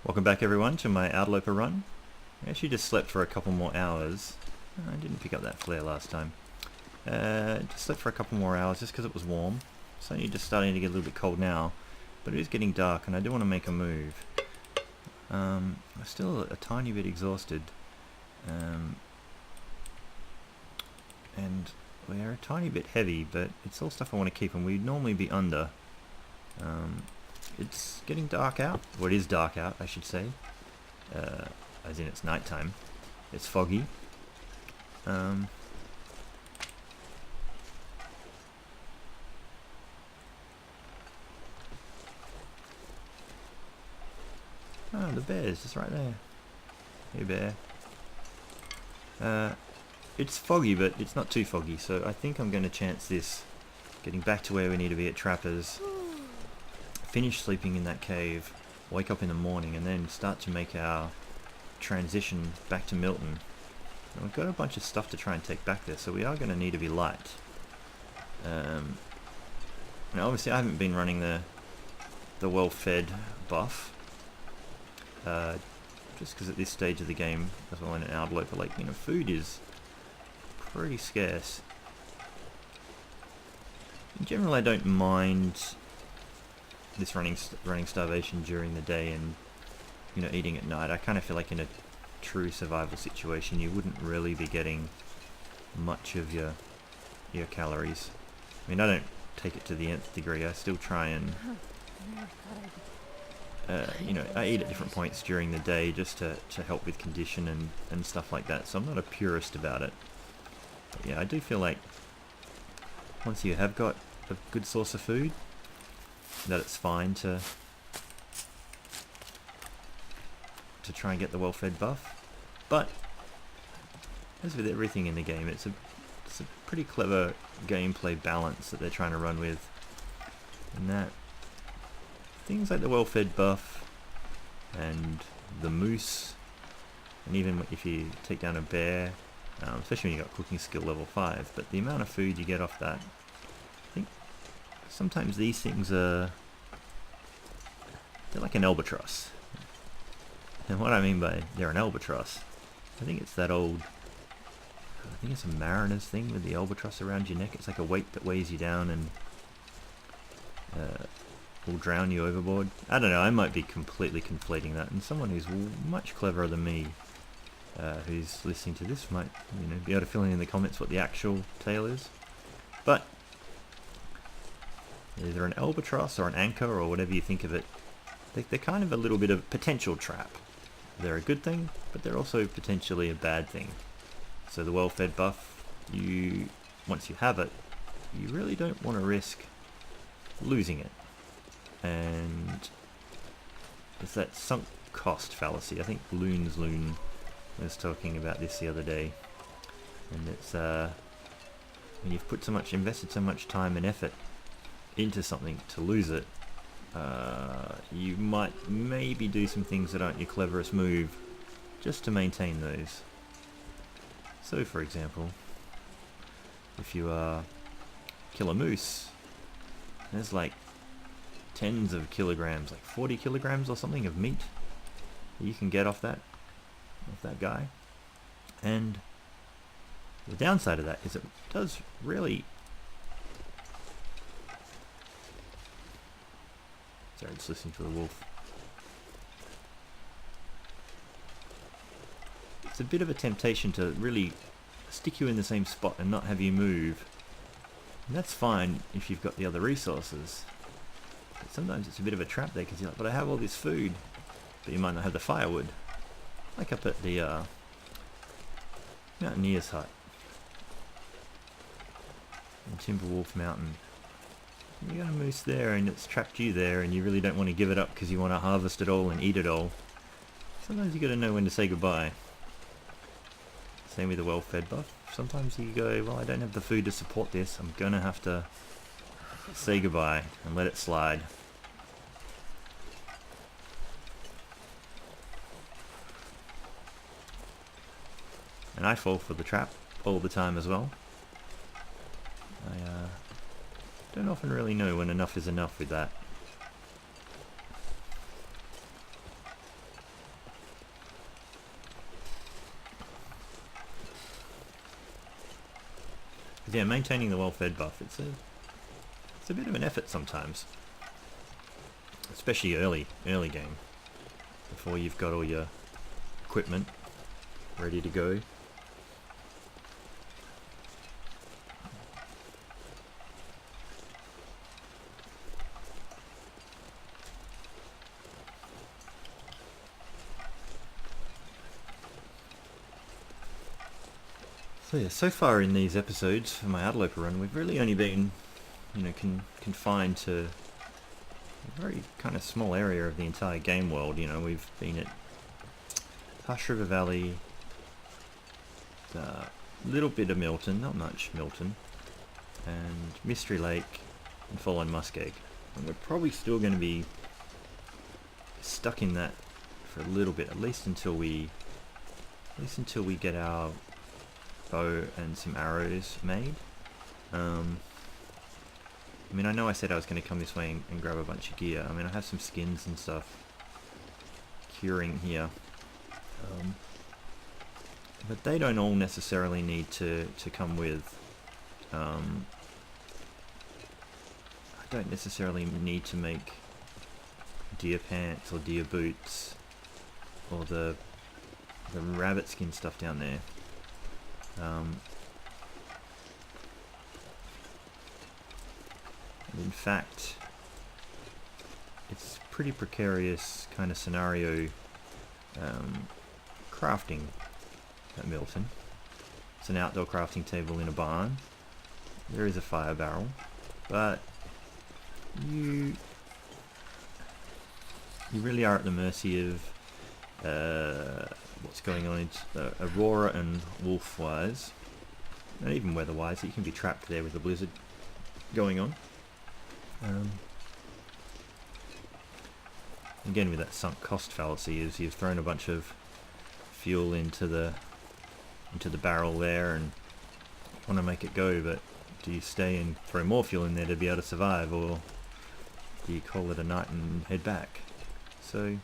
Welcome back everyone to my Outerloper run. I actually just slept for a couple more hours. I didn't pick up that flare last time. Just slept for a couple more hours just because it was warm. It's only just starting to get a little bit cold now, but it is getting dark and I do want to make a move. I'm still a tiny bit exhausted. And we are a tiny bit heavy, but it's all stuff I want to keep and we'd normally be under. It's getting dark out. Well, it is dark out, I should say. As in it's nighttime. It's foggy. Oh, the bear's just right there. Hey, bear. It's foggy, but it's not too foggy, so I think I'm going to chance this. Getting back to where we need to be at Trappers. Finish sleeping in that cave, wake up in the morning, and then start to make our transition back to Milton. And we've got a bunch of stuff to try and take back there, so we are going to need to be light. Now obviously I haven't been running the well-fed buff, just because at this stage of the game, as well in an Outerloper, like, you know, food is pretty scarce. In general, I don't mind this running starvation during the day and, you know, eating at night. I kind of feel like in a true survival situation you wouldn't really be getting much of your calories. I mean, I don't take it to the nth degree. I still try and you know, I eat at different points during the day just to help with condition and stuff like that, so I'm not a purist about it. But yeah, I do feel like once you have got a good source of food, that it's fine to try and get the well-fed buff. But as with everything in the game, it's a pretty clever gameplay balance that they're trying to run with, and that things like the well-fed buff and the moose, and even if you take down a bear, especially when you got cooking skill level 5, but the amount of food you get off that, I think sometimes these things are, they're like an albatross. And what I mean by they're an albatross, I think it's that old, I think it's a mariner's thing with the albatross around your neck. It's like a weight that weighs you down and will drown you overboard. I don't know, I might be completely conflating that, and someone who's much cleverer than me, who's listening to this, might, you know, be able to fill in the comments what the actual tale is. But either an albatross or an anchor or whatever you think of it, they're kind of a little bit of potential trap. They're a good thing, but they're also potentially a bad thing. So the well-fed buff, once you have it, you really don't want to risk losing it. And it's that sunk cost fallacy. I think Loon was talking about this the other day, and it's when you've invested so much time and effort into something, to lose it, you might maybe do some things that aren't your cleverest move just to maintain those. So for example, if you kill a moose, there's like tens of kilograms, like 40 kilograms or something of meat that you can get off that guy. And the downside of that is it does really, sorry, just listening to the wolf. It's a bit of a temptation to really stick you in the same spot and not have you move. And that's fine if you've got the other resources. But sometimes it's a bit of a trap there, because you're like, but I have all this food, but you might not have the firewood. Like up at the Mountaineer's Hut in Timberwolf Mountain. You got a moose there and it's trapped you there, and you really don't want to give it up because you want to harvest it all and eat it all. Sometimes you got to know when to say goodbye. Same with the well-fed buff. Sometimes you go, well, I don't have the food to support this, I'm gonna have to say goodbye and let it slide. And I fall for the trap all the time as well. I don't often really know when enough is enough with that. yeah, maintaining the well-fed buff, it's a bit of an effort sometimes, especially early game, before you've got all your equipment ready to go. So yeah, so far in these episodes for my Outerloper run, we've really only been, confined to a very kind of small area of the entire game world. We've been at Hush River Valley, a little bit of Milton, not much Milton, and Mystery Lake, and Fallen Muskeg. And we're probably still going to be stuck in that for a little bit, at least until we get our bow and some arrows made. I know I said I was going to come this way and grab a bunch of gear. I have some skins and stuff curing here, but they don't all necessarily need to come with. I don't necessarily need to make deer pants or deer boots or the rabbit skin stuff down there. And in fact, it's a pretty precarious kind of scenario crafting at Milton. It's an outdoor crafting table in a barn. There is a fire barrel, but you really are at the mercy of what's going on aurora and wolf wise, and even weather wise. You can be trapped there with a blizzard going on. Again, with that sunk cost fallacy, is you've thrown a bunch of fuel into the barrel there and want to make it go, but do you stay and throw more fuel in there to be able to survive, or do you call it a night and head back? So,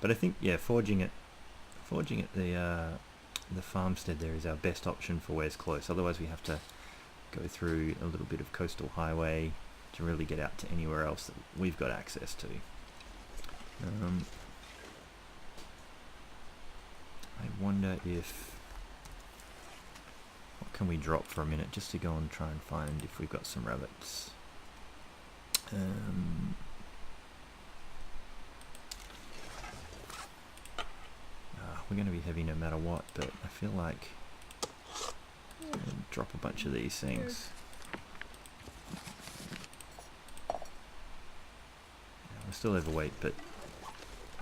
but I think, yeah, forging at the farmstead there is our best option for where's close. Otherwise we have to go through a little bit of coastal highway to really get out to anywhere else that we've got access to. I wonder what can we drop for a minute, just to go and try and find if we've got some rabbits. We're going to be heavy no matter what, but I feel like I'm going to drop a bunch of these things. We're still overweight, but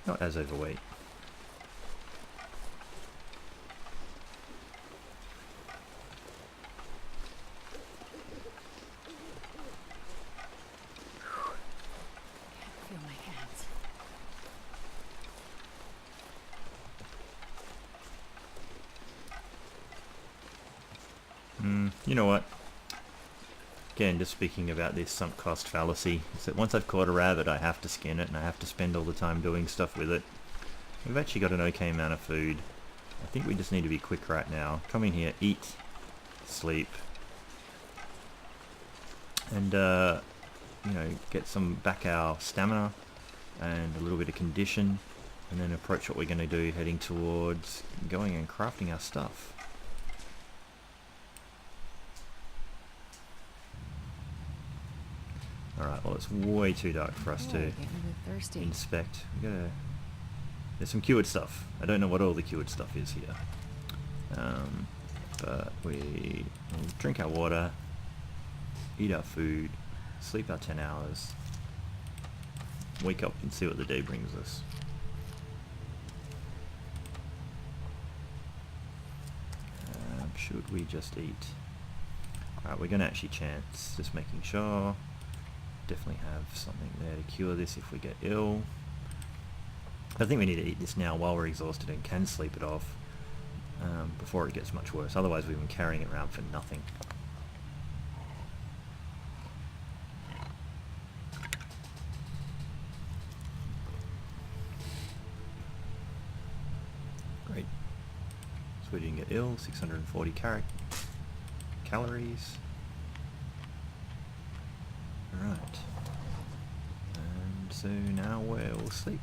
not as overweight. Feel my hands. You know what? Again, just speaking about this sunk cost fallacy, is that once I've caught a rabbit, I have to skin it, and I have to spend all the time doing stuff with it. We've actually got an okay amount of food. I think we just need to be quick right now. Come in here, eat, sleep, and get some back our stamina and a little bit of condition, and then approach what we're going to do, heading towards going and crafting our stuff. Alright, well, it's way too dark for us to inspect. There's some cured stuff. I don't know what all the cured stuff is here. But we'll drink our water, eat our food, sleep our 10 hours, wake up and see what the day brings us. Should we just eat? Alright, we're going to actually chance, just making sure. Definitely have something there to cure this if we get ill. I think we need to eat this now while we're exhausted and can sleep it off before it gets much worse. Otherwise we've been carrying it around for nothing. Great. So we didn't get ill. 640 calories. Right. And so now we'll sleep.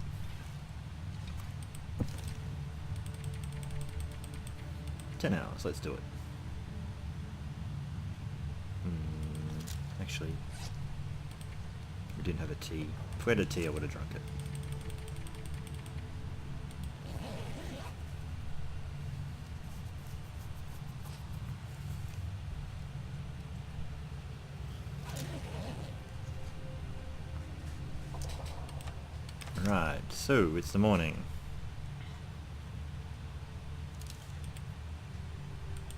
$10 hours, let's do it. Actually, we didn't have a tea. If we had a tea, I would have drunk it. Right, so it's the morning.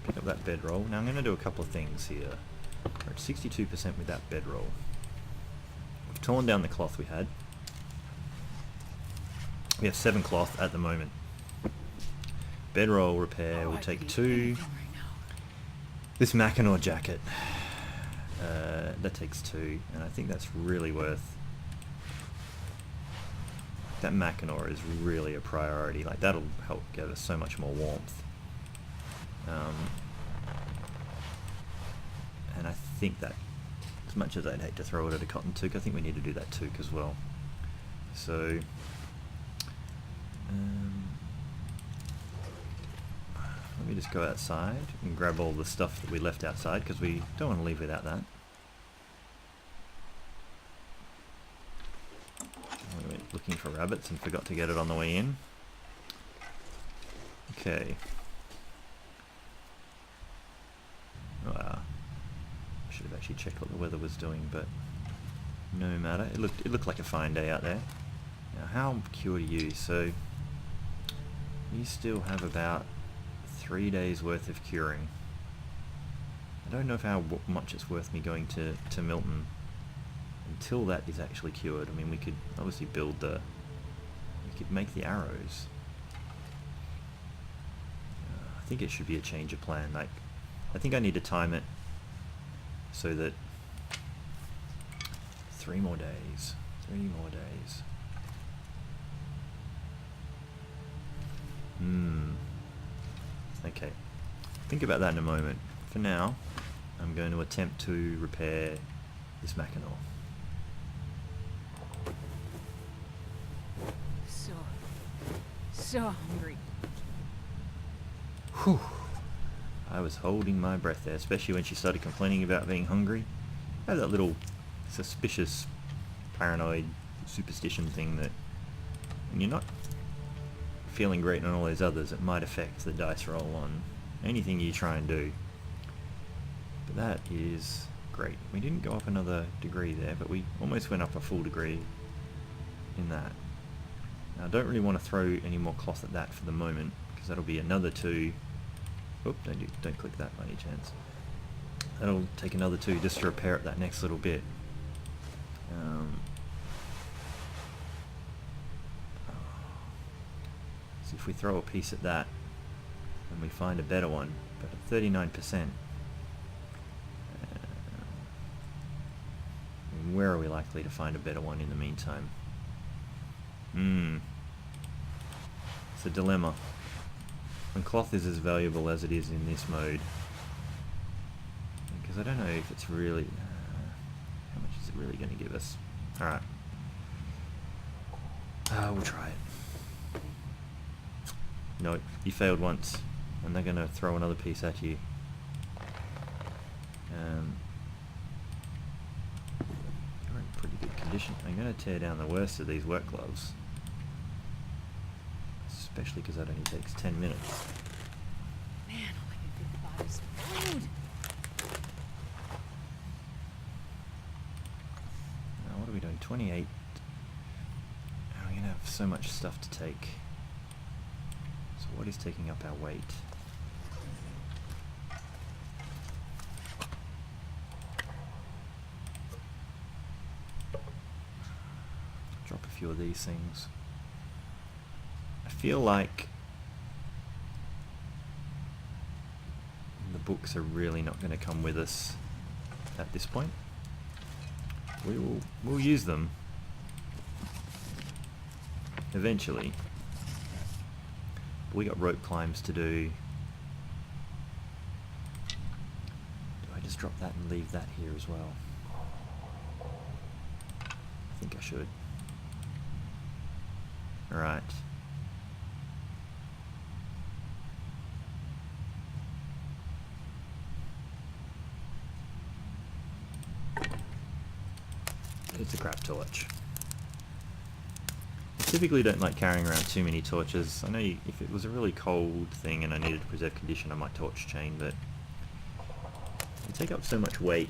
Pick up that bedroll. Now I'm going to do a couple of things here. We're at 62% with that bedroll. We've torn down the cloth we had. We have 7 cloth at the moment. Bedroll repair will take 2. This Mackinaw jacket, that takes 2, and I think that's really worth. That Mackinaw is really a priority. Like, that'll help give us so much more warmth. And I think that, as much as I'd hate to throw it at a cotton toque, I think we need to do that toque as well. So, let me just go outside and grab all the stuff that we left outside, because we don't want to leave without that. We went looking for rabbits and forgot to get it on the way in. Okay. I should have actually checked what the weather was doing, but no matter. It looked like a fine day out there. Now, how cured are you? So you still have about 3 days worth of curing. I don't know how much it's worth me going to Milton until that is actually cured. I mean, we could obviously build the... We could make the arrows. I think it should be a change of plan. Like, I think I need to time it so that 3 more days. 3 more days. Okay. Think about that in a moment. For now, I'm going to attempt to repair this Mackinaw. So hungry. Whew. I was holding my breath there, especially when she started complaining about being hungry. I have that little suspicious, paranoid superstition thing that when you're not feeling great on all those others, it might affect the dice roll on anything you try and do. But that is great. We didn't go up another degree there, but we almost went up a full degree in that. Now, I don't really want to throw any more cloth at that for the moment, because that'll be another 2. Oop, don't click that by any chance. That'll take another 2 just to repair it that next little bit. So if we throw a piece at that and we find a better one, but at 39%, where are we likely to find a better one in the meantime? It's a dilemma. When cloth is as valuable as it is in this mode, because I don't know if it's really... how much is it really going to give us? Alright. We'll try it. No, you failed once, and they're going to throw another piece at you. You're in pretty good condition. I'm going to tear down the worst of these work gloves. Especially because that only takes 10 minutes. Man, all I can think about is food. Now, what are we doing? 28. Oh, we're going to have so much stuff to take. So what is taking up our weight? Drop a few of these things. I feel like the books are really not going to come with us at this point. We'll use them eventually. We got rope climbs to do. just drop that and leave that here as well. I think I should. Alright. It's a crap torch. I typically don't like carrying around too many torches. I know if it was a really cold thing and I needed to preserve condition, I might torch chain, but they take up so much weight.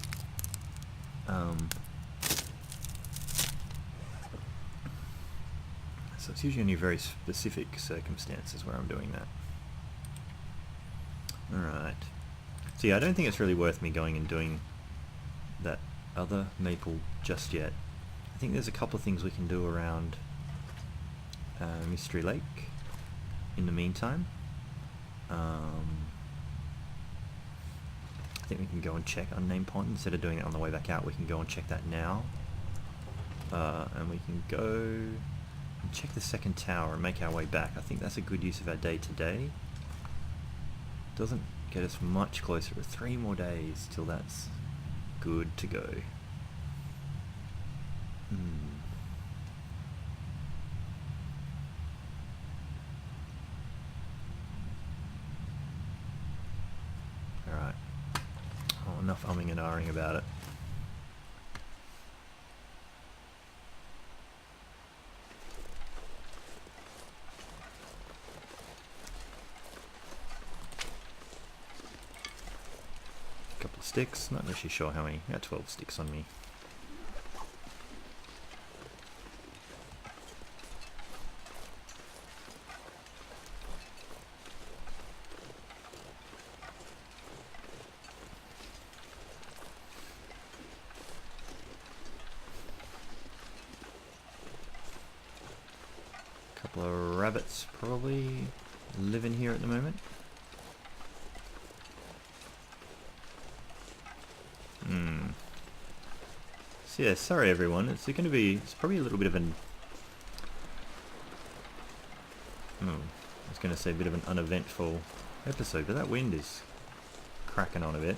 So it's usually only very specific circumstances where I'm doing that. Alright. So yeah, I don't think it's really worth me going and doing that other maple just yet. I think there's a couple of things we can do around Mystery Lake in the meantime. I think we can go and check Unnamed Pond. Instead of doing it on the way back out, we can go and check that now. And we can go and check the second tower and make our way back. I think that's a good use of our day today. Doesn't get us much closer. 3 more days till that's good to go. Alright. Oh, enough umming and ahhing about it. Couple of sticks, not actually sure how many. I got 12 sticks on me. Couple of rabbits probably living here at the moment. So yeah, sorry everyone, it's probably a little bit of an I was going to say a bit of an uneventful episode, but that wind is cracking on a bit.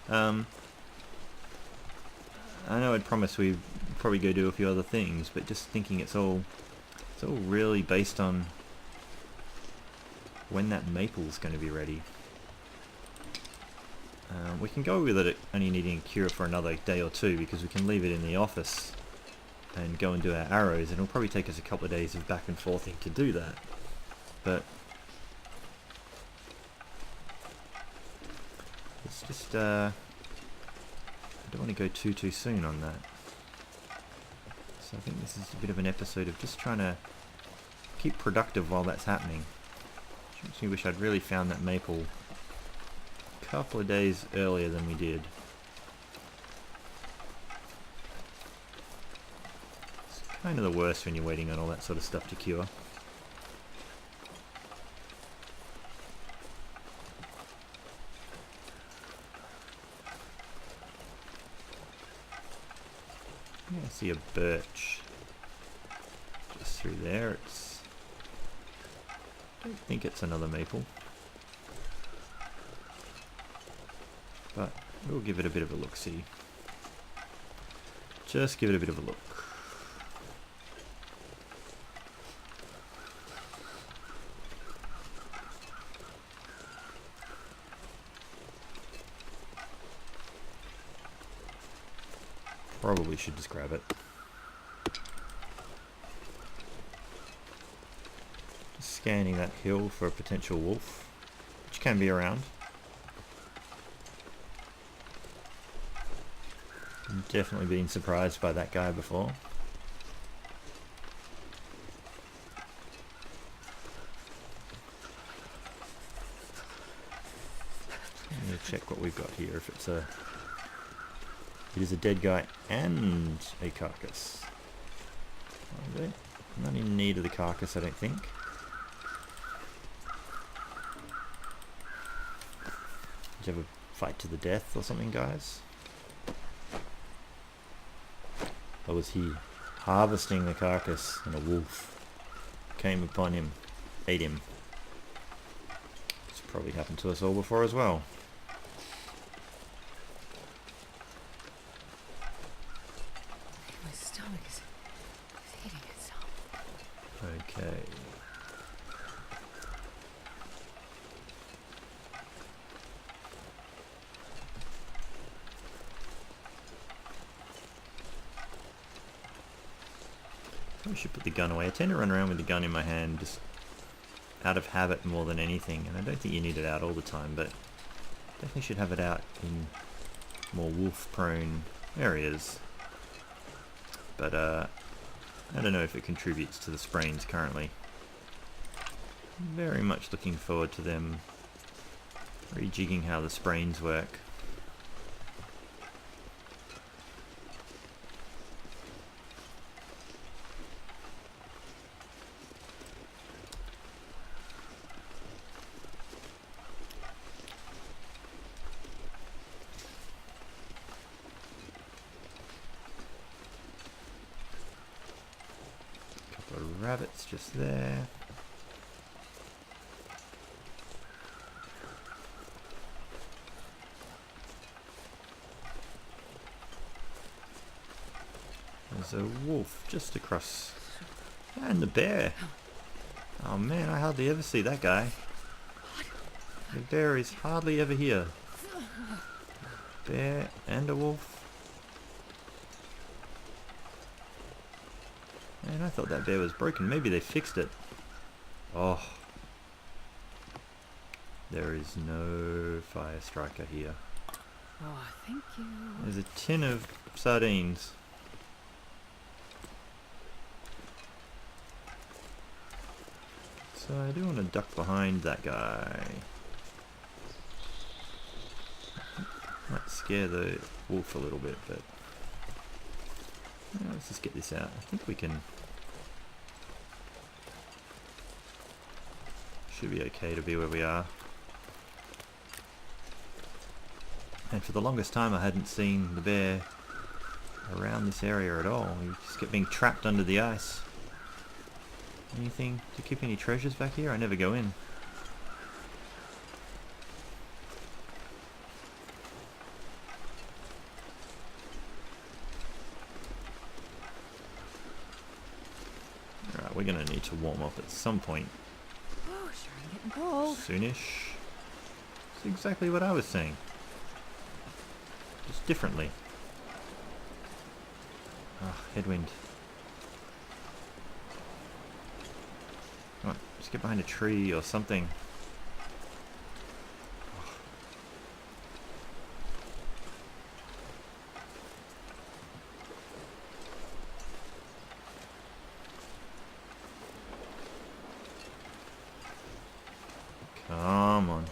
I know I'd promised we'd probably go do a few other things, but just thinking it's all really based on when that maple's going to be ready. We can go with it only needing a cure for another day or two, because we can leave it in the office and go and do our arrows, and it'll probably take us a couple of days of back and forthing to do that. But it's just I don't want to go too soon on that. So I think this is a bit of an episode of just trying to keep productive while that's happening. I actually wish I'd really found that maple couple of days earlier than we did. It's kind of the worst when you're waiting on all that sort of stuff to cure. Yeah, I see a birch just through there. I don't think it's another maple. But we'll give it a bit of a look-see. Just give it a bit of a look. Probably should just grab it. Just scanning that hill for a potential wolf, which can be around. Definitely been surprised by that guy before. I'm going to check what we've got here. If it is a dead guy and a carcass. I'm not in need of the carcass, I don't think. Did you have a fight to the death or something, guys? Or was he harvesting the carcass and a wolf came upon him, ate him? It's probably happened to us all before as well. Okay. I should put the gun away. I tend to run around with the gun in my hand just out of habit more than anything, and I don't think you need it out all the time, but definitely should have it out in more wolf-prone areas. But I don't know if it contributes to the sprains currently. Very much looking forward to them rejigging how the sprains work. Couple of rabbits just there. There's a wolf just across. And the bear. Oh man, I hardly ever see that guy. The bear is hardly ever here. Bear and a wolf. Man, I thought that bear was broken. Maybe they fixed it. Oh. There is no fire striker here. Oh, thank you. There's a tin of sardines. So I do want to duck behind that guy. Might scare the wolf a little bit, but let's just get this out. I think we can. Should be okay to be where we are. And for the longest time I hadn't seen the bear around this area at all. He just kept being trapped under the ice. Anything to keep any treasures back here? I never go in. Alright, we're gonna need to warm up at some point. Oh, sure, I'm getting cold. Soonish. That's exactly what I was saying. Just differently. Ah, headwind. Come on, just get behind a tree or something. Come on.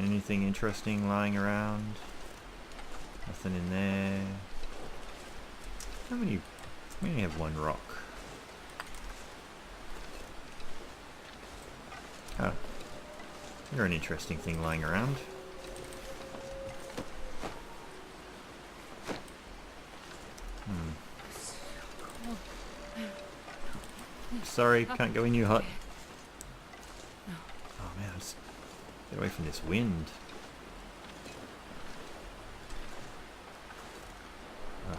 Anything interesting lying around? Nothing in there. How many? We only have one rock. Oh. You're an interesting thing lying around. Sorry, can't go in you hot. Oh man, just get away from this wind. Ugh.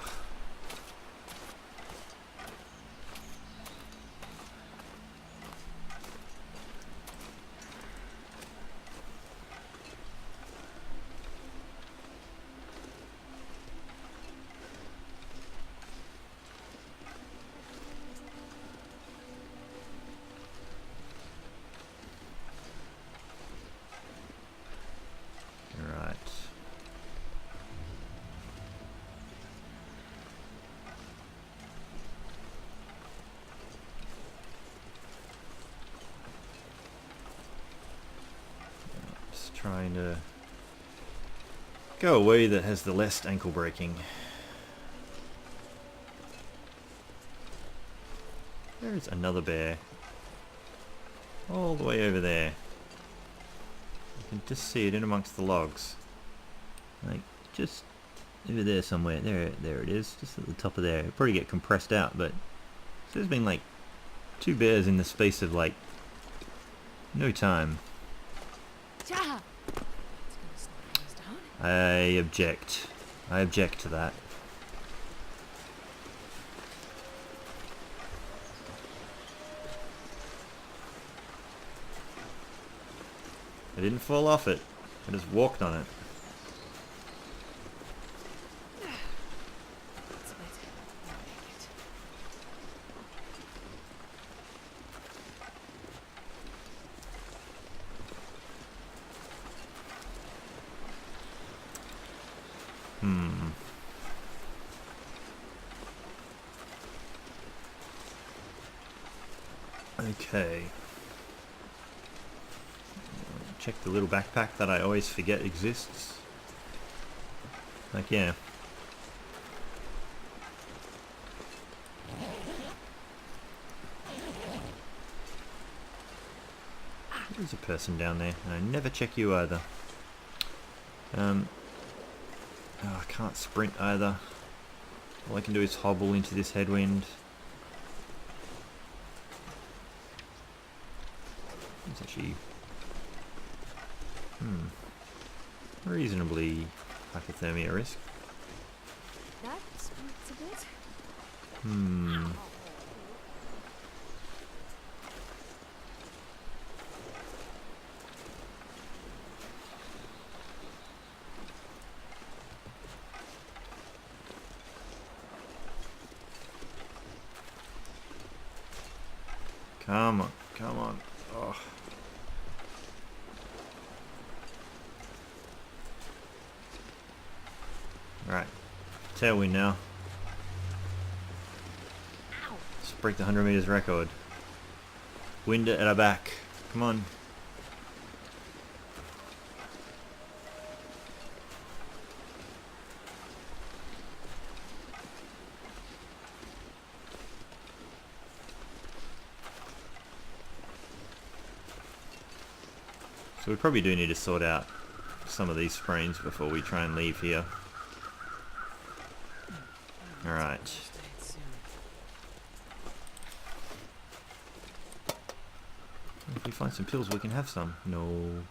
Right. Just trying to go a way that has the less ankle breaking. There's another bear. All the way over there. You can just see it in amongst the logs. Like, just over there somewhere. There it is. Just at the top of there. It'll probably get compressed out, but so there's been like 2 bears in the space of like No time. Ja! It's gonna slow things down. I object. I object to that. I didn't fall off it. I just walked on it. That's it. I'll make it. Okay. Check the little backpack that I always forget exists. Like, yeah. There's a person down there, and I never check you either. Oh, I can't sprint either. All I can do is hobble into this headwind. It's actually reasonably hypothermia risk. That squirts a bit. Come on, come on. Oh. Right, tailwind now. Ow! Let's break the 100 meters record. Wind it at our back. Come on. So we probably do need to sort out some of these sprains before we try and leave here. Alright. Stayed soon. If we find some pills, we can have some. No.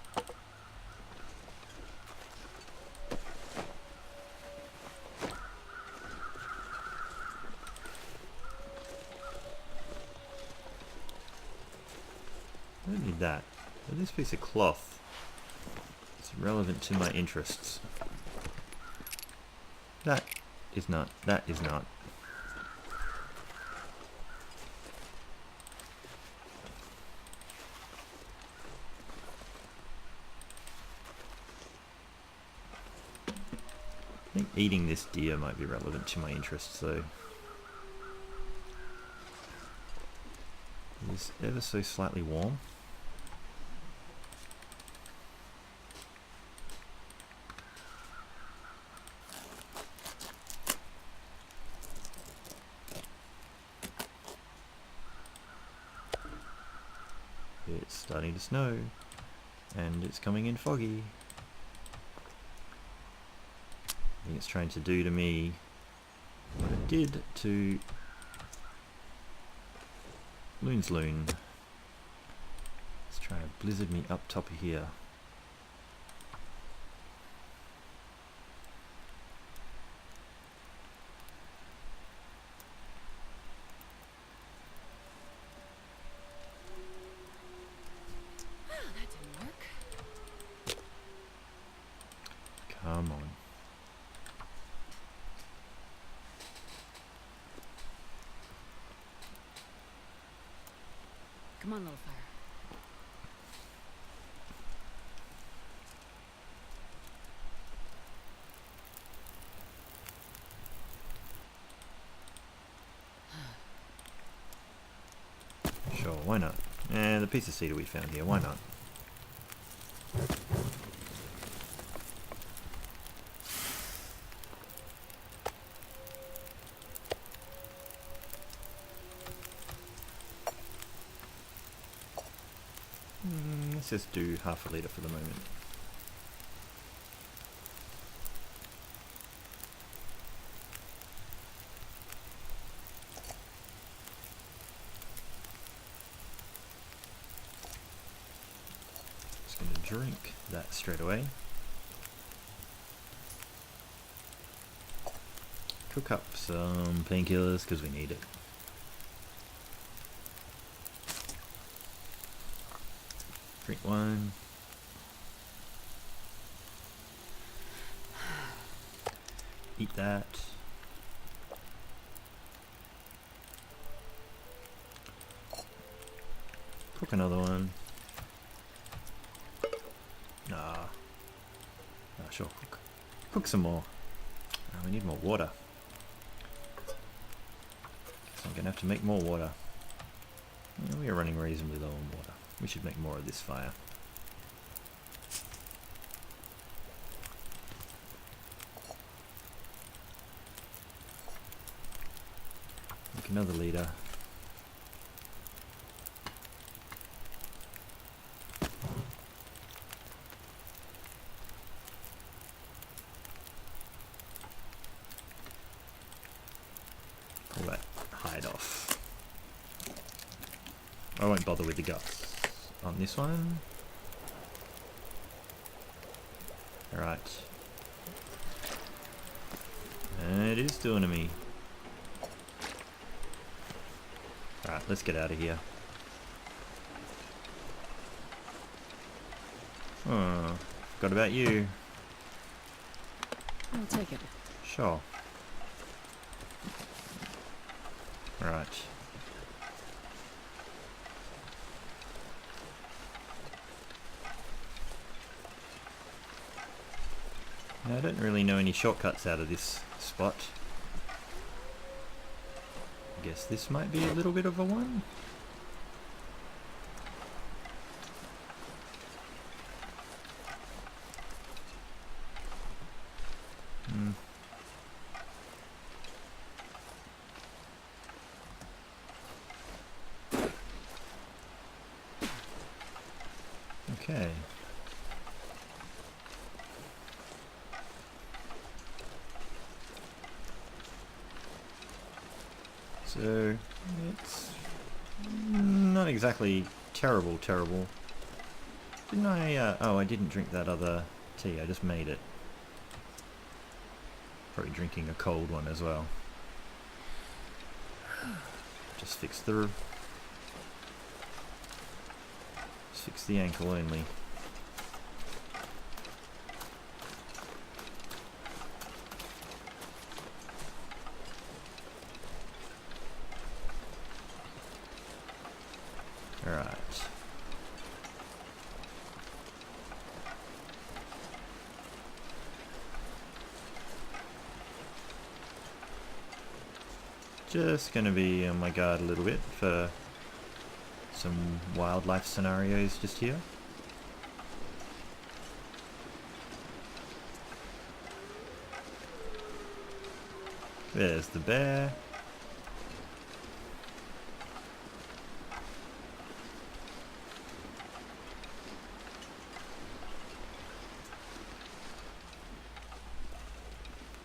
I don't need that. But this piece of cloth is relevant to my interests. That is not. That is not. I think eating this deer might be relevant to my interests, though. It is ever so slightly warm. It's starting to snow, and it's coming in foggy. I think it's trying to do to me what it did to Loon's Loon. Let's try and blizzard me up top of here. Well, that didn't work. Come on. Come on, little fire. Sure, why not? And the piece of cedar we found here, why not? Let's just do half a litre for the moment. Just gonna drink that straight away. Cook up some painkillers because we need it. Drink one. Eat that. Cook another one. Nah. Sure. Cook some more. Oh, we need more water. Guess I'm gonna have to make more water. Yeah, we are running reasonably low on water. We should make more of this fire. Make another liter. Pull that hide off. I won't bother with the guts on this one. Alright. It is doing to me. Alright, let's get out of here. Oh, forgot about you. I'll take it. Sure. Right. Now, I don't really know any shortcuts out of this spot. I guess this might be a little bit of a one. Okay. So, it's not exactly terrible. Didn't I, oh, I didn't drink that other tea, I just made it. Probably drinking a cold one as well. Just fix the ankle only. Alright. Just gonna be on my guard a little bit for some wildlife scenarios just here. There's the bear.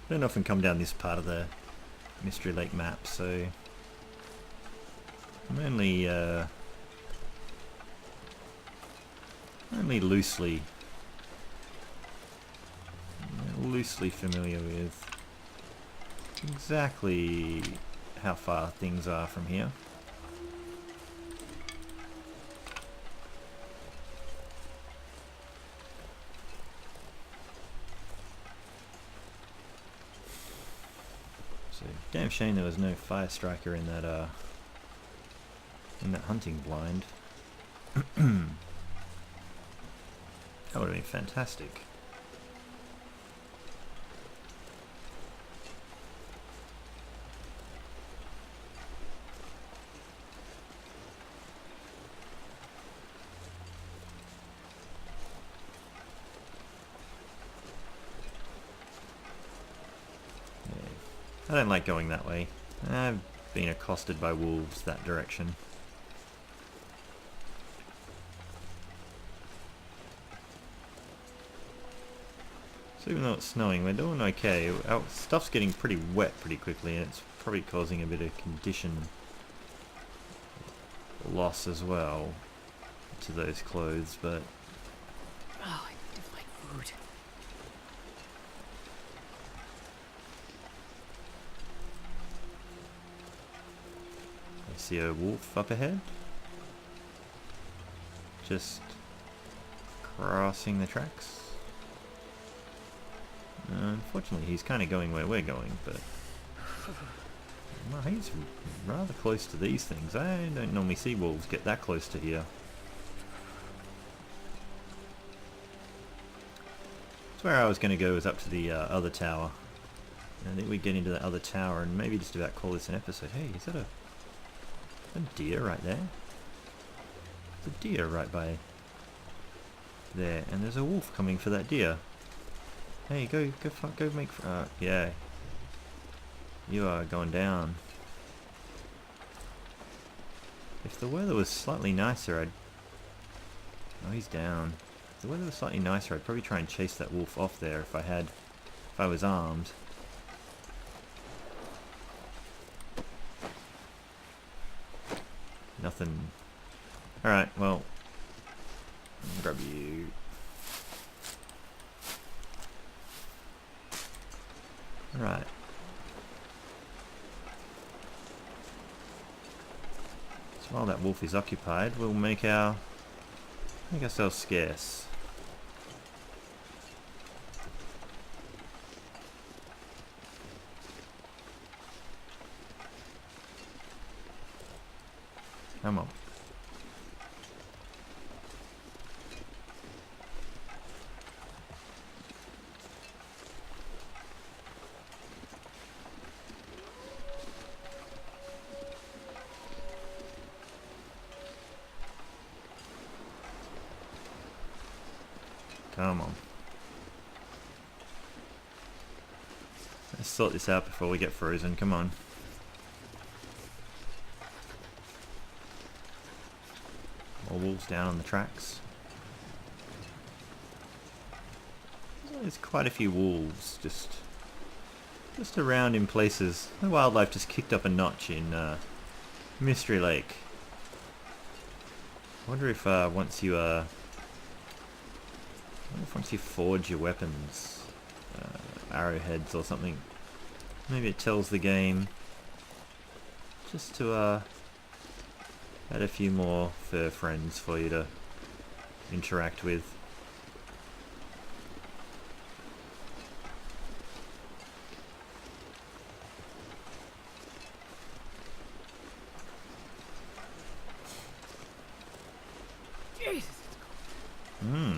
I don't often come down this part of the Mystery Lake map, so I'm only loosely familiar with exactly how far things are from here. So damn shame there was no fire striker in that hunting blind. That would have been fantastic. I don't like going that way. I've been accosted by wolves that direction. So even though it's snowing, we're doing okay. Our stuff's getting pretty wet pretty quickly, and it's probably causing a bit of condition loss as well to those clothes, but Oh, I need to find food. I see a wolf up ahead. Just crossing the tracks. Unfortunately, he's kind of going where we're going, but well, he's rather close to these things. I don't normally see wolves get that close to here. That's where I was going to go, is up to the other tower. And I think we get into the other tower and maybe just about call this an episode. Hey, is that a deer right there? There's a deer right by there, and there's a wolf coming for that deer. Hey, go make. Yeah, you are going down. If the weather was slightly nicer, I'd. Oh, he's down. If the weather was slightly nicer, I'd probably try and chase that wolf off there if I was armed. Nothing. Alright, well, grab you. Alright. So while that wolf is occupied, we'll make ourselves scarce. Come on. Come on. Let's sort this out before we get frozen. Come on. More wolves down on the tracks. There's quite a few wolves just around in places. The wildlife just kicked up a notch in Mystery Lake. I wonder if once you forge your weapons, arrowheads or something, maybe it tells the game just to add a few more fur friends for you to interact with. Jesus. Hmm.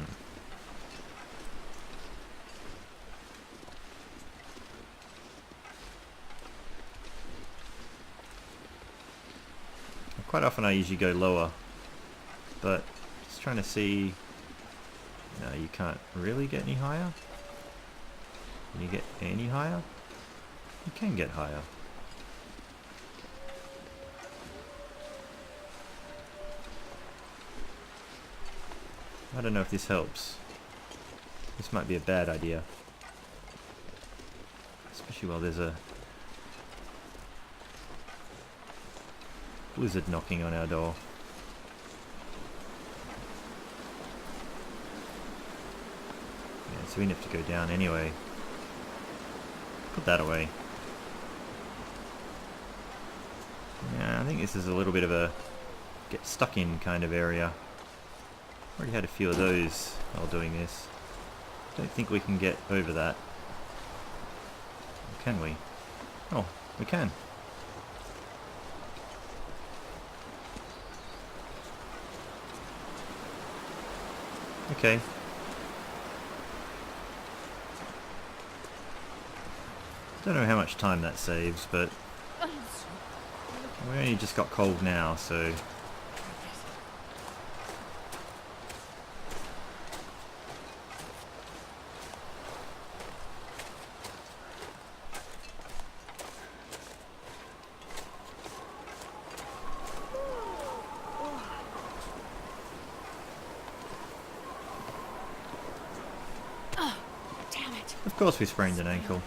Quite often I usually go lower, but just trying to see. No, you can't really get any higher. Can you get any higher? You can get higher. I don't know if this helps. This might be a bad idea. Especially while there's a blizzard knocking on our door. Yeah, so we have to go down anyway. Put that away. Yeah, I think this is a little bit of a get stuck in kind of area. Already had a few of those while doing this. Don't think we can get over that. Or can we? Oh, we can. Okay. Don't know how much time that saves, but we only just got cold now, so of course we sprained an ankle.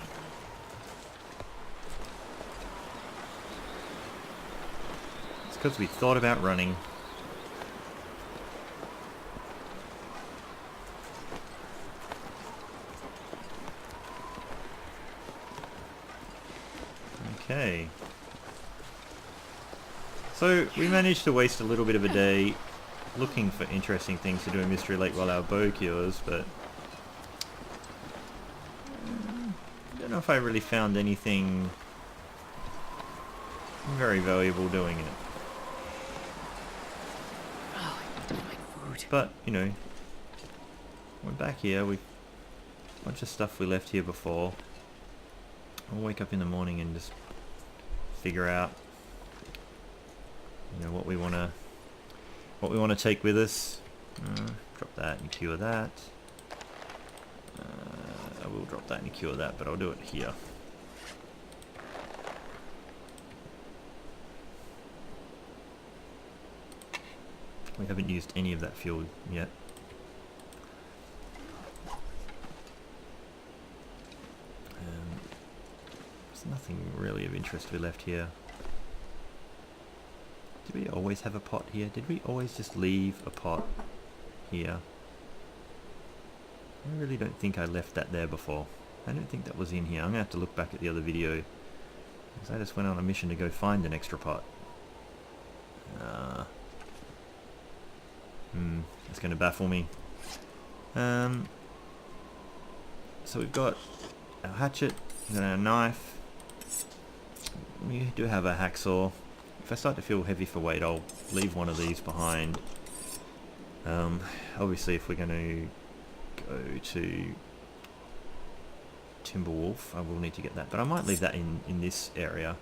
It's because we thought about running. Okay. So we managed to waste a little bit of a day looking for interesting things to do in Mystery Lake while our bow cures, but I don't know if I really found anything very valuable doing it. Oh, I need my food. But, you know, we're back here. We've a bunch of stuff we left here before. I'll wake up in the morning and just figure out, you know, what we wanna take with us. Drop that and cure that. I will drop that and cure that, but I'll do it here. We haven't used any of that fuel yet. There's nothing really of interest we left here. Did we always have a pot here? Did we always just leave a pot here? I really don't think I left that there before. I don't think that was in here. I'm going to have to look back at the other video, because I just went on a mission to go find an extra pot. It's going to baffle me. So we've got our hatchet, we've got our knife. We do have a hacksaw. If I start to feel heavy for weight, I'll leave one of these behind. Obviously, if we're going to go to Timberwolf, I will need to get that. But I might leave that in this area.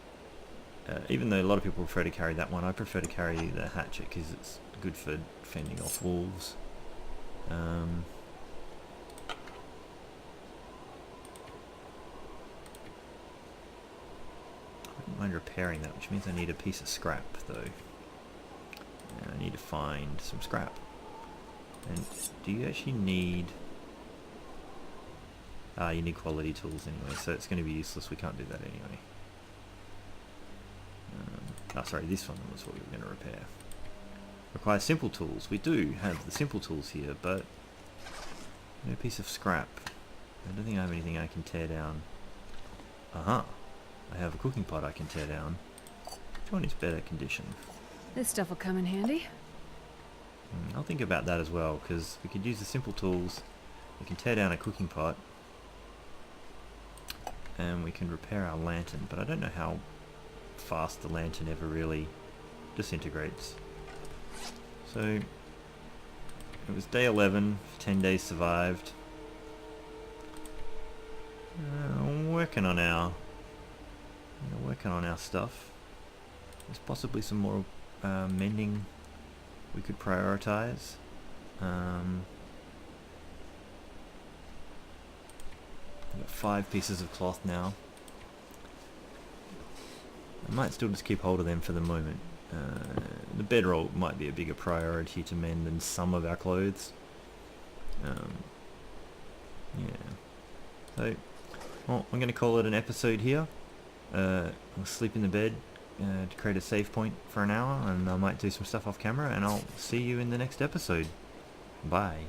Even though a lot of people prefer to carry that one, I prefer to carry the hatchet because it's good for fending off wolves. I wouldn't mind repairing that, which means I need a piece of scrap though. And I need to find some scrap. And do you actually need... you need quality tools anyway, so it's going to be useless. We can't do that anyway. Sorry, this one was what we were going to repair. Requires simple tools. We do have the simple tools here, but no piece of scrap. I don't think I have anything I can tear down. I have a cooking pot I can tear down. Which one is better condition? This stuff will come in handy. I'll think about that as well, because we could use the simple tools. We can tear down a cooking pot, and we can repair our lantern, but I don't know how fast the lantern ever really disintegrates. So it was day 11, 10 days survived. Working on our stuff. There's possibly some more mending we could prioritize. I've got 5 pieces of cloth now. I might still just keep hold of them for the moment. The bedroll might be a bigger priority to mend than some of our clothes. Yeah. So, well, I'm going to call it an episode here. I'll sleep in the bed to create a save point for an hour, and I might do some stuff off camera, and I'll see you in the next episode. Bye.